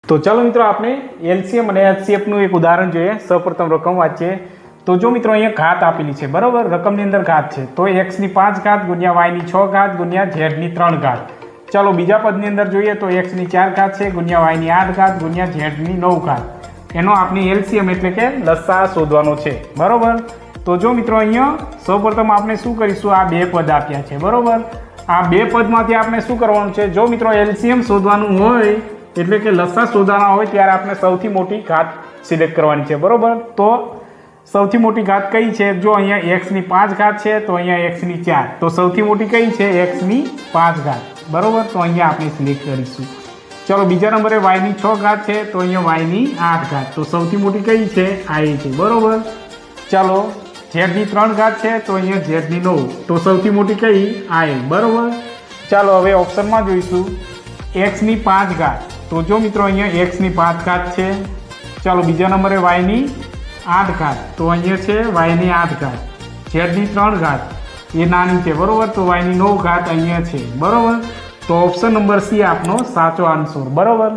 તો ચાલો મિત્રો આપણે એલસીએમ અને એચસીએફનું એક ઉદાહરણ જોઈએ। સૌપ્રથમ રકમ વાંચીએ તો જો મિત્રો અહીંયા ઘાત આપેલી છે બરાબર, રકમની અંદર ઘાત છે તો x ની 5 ઘાત ગુણ્યા y ની 6 ઘાત ગુણ્યા z ની 3 ઘાત। ચાલો બીજા પદની અંદર જોઈએ તો x ની 4 ઘાત છે ગુણ્યા y ની 8 ઘાત ગુણ્યા z ની 9 ઘાત। એનો આપણે એલસીએમ એટલે કે લસા શોધવાનો છે બરાબર। તો જો મિત્રો અહીંયા સૌપ્રથમ આપણે શું કરીશું, આ બે પદ આપ્યા છે બરાબર, આ બે પદમાંથી આપણે શું કરવાનું છે, જો મિત્રો એલસીએમ શોધવાનું હોય એટલે કે લસા શોધવાના હોય ત્યારે આપણે સૌથી મોટી ઘાત સિલેક્ટ કરવાની છે બરાબર। તો સૌથી મોટી ઘાત કઈ છે, જો અહીંયા x ની 5 ઘાત છે તો અહીંયા x ની 4, તો સૌથી મોટી કઈ છે x ની 5 ઘાત બરાબર, તો અહીંયા આપણે સિલેક્ટ કરીશું। ચલો બીજા નંબરે y ની 6 ઘાત છે તો અહીંયા y ની 8 ઘાત, તો સૌથી મોટી કઈ છે આ છે બરાબર। ચાલો z ની 3 ઘાત છે તો અહીંયા z ની 9, તો સૌથી મોટી કઈ આ બરાબર। ચાલો હવે ઓપ્શનમાં જોઈશું x ની 5 ઘાત, તો જો મિત્રો અહીંયા x ની 5 ઘાત છે। ચાલો બીજા નંબરે y ની 8 ઘાત, તો અહીંયા છે y ની 8 ઘાત, z ની 3 ઘાત એ નાની છે બરાબર, તો y ની 9 ઘાત અહીંયા છે બરાબર। તો ઓપ્શન નંબર સી આપનો સાચો આન્સર બરાબર।